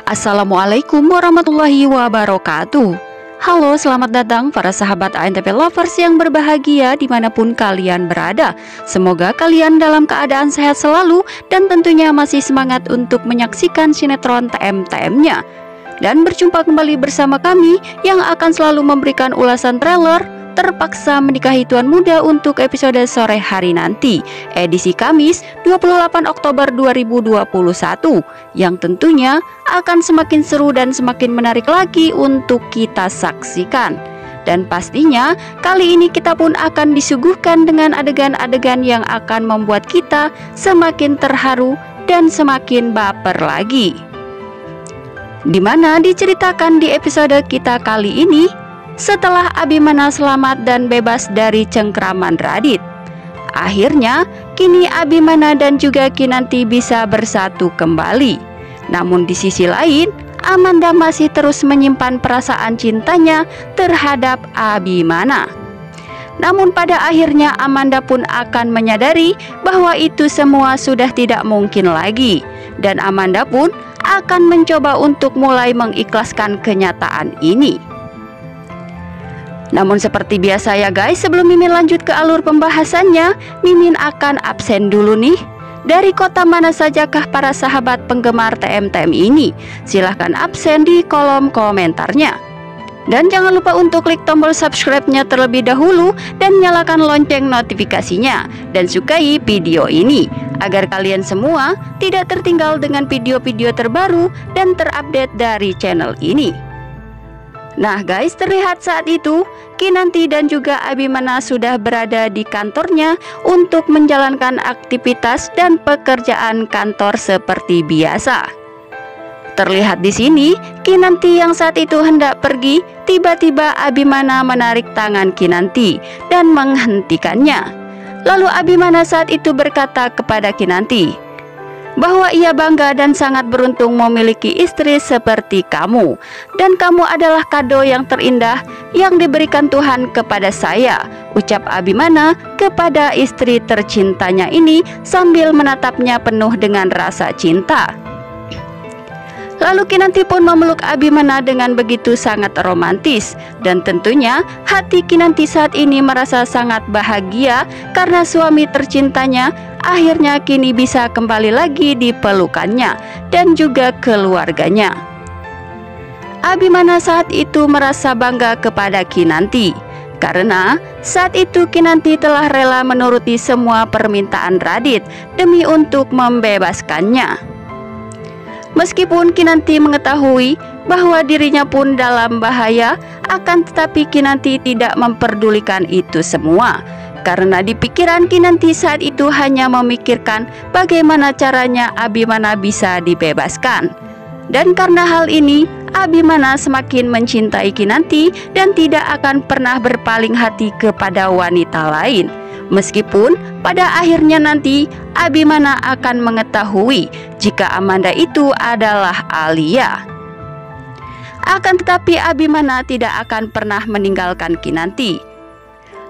Assalamualaikum warahmatullahi wabarakatuh. Halo, selamat datang para sahabat ANTP Lovers yang berbahagia dimanapun kalian berada. Semoga kalian dalam keadaan sehat selalu dan tentunya masih semangat untuk menyaksikan sinetron TM-TM-nya. Dan berjumpa kembali bersama kami yang akan selalu memberikan ulasan trailer Terpaksa Menikahi Tuan Muda untuk episode sore hari nanti, edisi Kamis 28 Oktober 2021, yang tentunya akan semakin seru dan semakin menarik lagi untuk kita saksikan. Dan pastinya kali ini kita pun akan disuguhkan dengan adegan-adegan yang akan membuat kita semakin terharu dan semakin baper lagi, dimana diceritakan di episode kita kali ini, setelah Abimana selamat dan bebas dari cengkraman Radit, akhirnya kini Abimana dan juga Kinanti bisa bersatu kembali. Namun di sisi lain, Amanda masih terus menyimpan perasaan cintanya terhadap Abimana. Namun pada akhirnya Amanda pun akan menyadari bahwa itu semua sudah tidak mungkin lagi, dan Amanda pun akan mencoba untuk mulai mengikhlaskan kenyataan ini. Namun seperti biasa ya guys, sebelum Mimin lanjut ke alur pembahasannya, Mimin akan absen dulu nih. Dari kota mana sajakah para sahabat penggemar TM-TM ini? Silahkan absen di kolom komentarnya. Dan jangan lupa untuk klik tombol subscribe-nya terlebih dahulu dan nyalakan lonceng notifikasinya. Dan sukai video ini agar kalian semua tidak tertinggal dengan video-video terbaru dan terupdate dari channel ini. Nah guys, terlihat saat itu Kinanti dan juga Abimana sudah berada di kantornya untuk menjalankan aktivitas dan pekerjaan kantor seperti biasa. Terlihat di sini Kinanti yang saat itu hendak pergi, tiba-tiba Abimana menarik tangan Kinanti dan menghentikannya. Lalu Abimana saat itu berkata kepada Kinanti bahwa ia bangga dan sangat beruntung memiliki istri seperti kamu, dan kamu adalah kado yang terindah yang diberikan Tuhan kepada saya, ucap Abimana kepada istri tercintanya ini sambil menatapnya penuh dengan rasa cinta. Lalu Kinanti pun memeluk Abimana dengan begitu sangat romantis, dan tentunya hati Kinanti saat ini merasa sangat bahagia karena suami tercintanya akhirnya kini bisa kembali lagi di pelukannya dan juga keluarganya. Abimana saat itu merasa bangga kepada Kinanti karena saat itu Kinanti telah rela menuruti semua permintaan Radit demi untuk membebaskannya. Meskipun Kinanti mengetahui bahwa dirinya pun dalam bahaya, akan tetapi Kinanti tidak memperdulikan itu semua. Karena di pikiran Kinanti saat itu hanya memikirkan bagaimana caranya Abimana bisa dibebaskan. Dan karena hal ini, Abimana semakin mencintai Kinanti dan tidak akan pernah berpaling hati kepada wanita lain. Meskipun pada akhirnya nanti Abimana akan mengetahui jika Amanda itu adalah Alia. Akan tetapi Abimana tidak akan pernah meninggalkan Kinanti.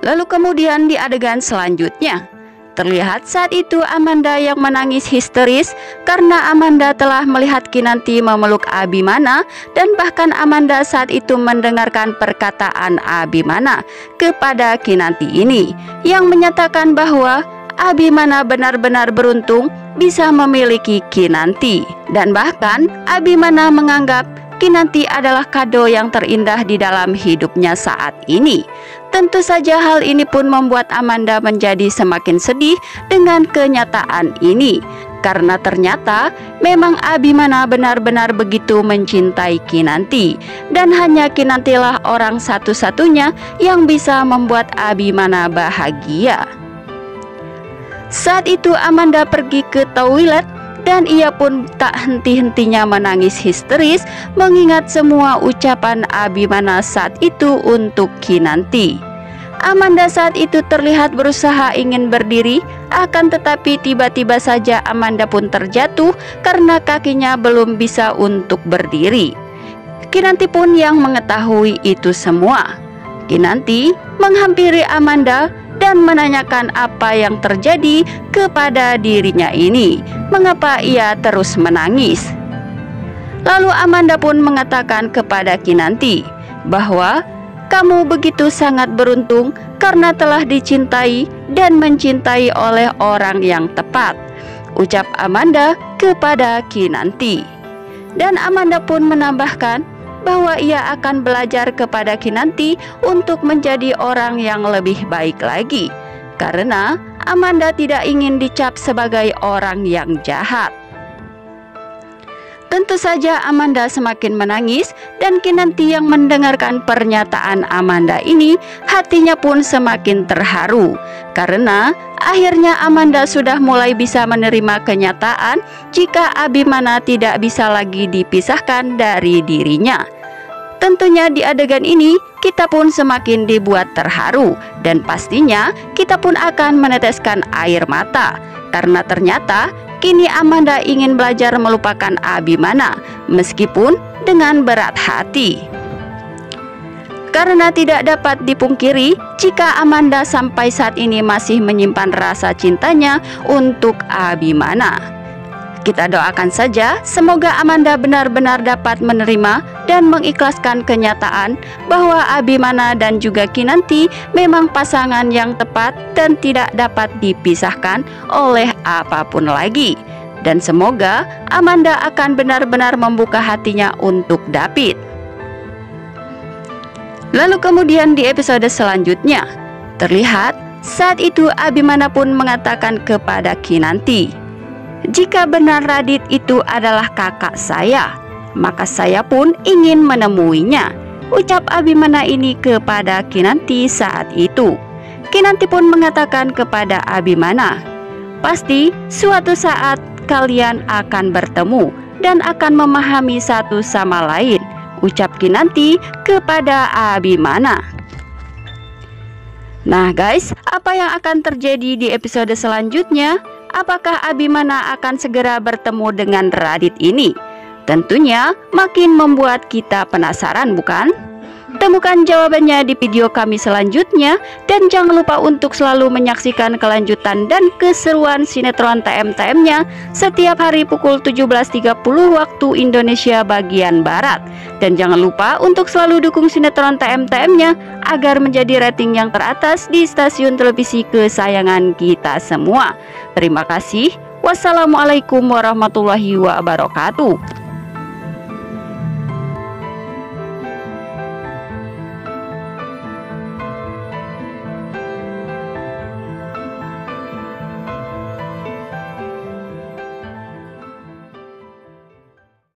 Lalu kemudian di adegan selanjutnya, terlihat saat itu Amanda yang menangis histeris karena Amanda telah melihat Kinanti memeluk Abimana, dan bahkan Amanda saat itu mendengarkan perkataan Abimana kepada Kinanti ini yang menyatakan bahwa Abimana benar-benar beruntung bisa memiliki Kinanti, dan bahkan Abimana menganggap Kinanti adalah kado yang terindah di dalam hidupnya saat ini. Tentu saja hal ini pun membuat Amanda menjadi semakin sedih dengan kenyataan ini, karena ternyata memang Abimana benar-benar begitu mencintai Kinanti, dan hanya Kinantilah orang satu-satunya yang bisa membuat Abimana bahagia. Saat itu Amanda pergi ke toilet dan ia pun tak henti-hentinya menangis histeris mengingat semua ucapan Abimana saat itu untuk Kinanti. Amanda saat itu terlihat berusaha ingin berdiri, akan tetapi tiba-tiba saja Amanda pun terjatuh karena kakinya belum bisa untuk berdiri. Kinanti pun yang mengetahui itu semua. Kinanti menghampiri Amanda dan menanyakan apa yang terjadi kepada dirinya ini, mengapa ia terus menangis. Lalu Amanda pun mengatakan kepada Kinanti bahwa kamu begitu sangat beruntung karena telah dicintai dan mencintai oleh orang yang tepat, ucap Amanda kepada Kinanti. Dan Amanda pun menambahkan bahwa ia akan belajar kepada Kinanti untuk menjadi orang yang lebih baik lagi, karena Amanda tidak ingin dicap sebagai orang yang jahat. Tentu saja Amanda semakin menangis, dan Kinanti yang mendengarkan pernyataan Amanda ini hatinya pun semakin terharu, karena akhirnya Amanda sudah mulai bisa menerima kenyataan jika Abimana tidak bisa lagi dipisahkan dari dirinya. Tentunya di adegan ini kita pun semakin dibuat terharu, dan pastinya kita pun akan meneteskan air mata, karena ternyata kini Amanda ingin belajar melupakan Abimana meskipun dengan berat hati. Karena tidak dapat dipungkiri jika Amanda sampai saat ini masih menyimpan rasa cintanya untuk Abimana. Kita doakan saja semoga Amanda benar-benar dapat menerima dan mengikhlaskan kenyataan bahwa Abimana dan juga Kinanti memang pasangan yang tepat dan tidak dapat dipisahkan oleh apapun lagi. Dan semoga Amanda akan benar-benar membuka hatinya untuk David. Lalu kemudian di episode selanjutnya terlihat saat itu Abimana pun mengatakan kepada Kinanti, jika benar Radit itu adalah kakak saya, maka saya pun ingin menemuinya, ucap Abimana ini kepada Kinanti saat itu. Kinanti pun mengatakan kepada Abimana, pasti suatu saat kalian akan bertemu dan akan memahami satu sama lain, ucap Kinanti kepada Abimana. Nah guys, apa yang akan terjadi di episode selanjutnya? Apakah Abimana akan segera bertemu dengan Radit ini? Tentunya makin membuat kita penasaran, bukan? Temukan jawabannya di video kami selanjutnya, dan jangan lupa untuk selalu menyaksikan kelanjutan dan keseruan sinetron TM-TM-nya setiap hari pukul 17.30 waktu Indonesia bagian Barat. Dan jangan lupa untuk selalu dukung sinetron TM-TM-nya agar menjadi rating yang teratas di stasiun televisi kesayangan kita semua. Terima kasih. Wassalamualaikum warahmatullahi wabarakatuh.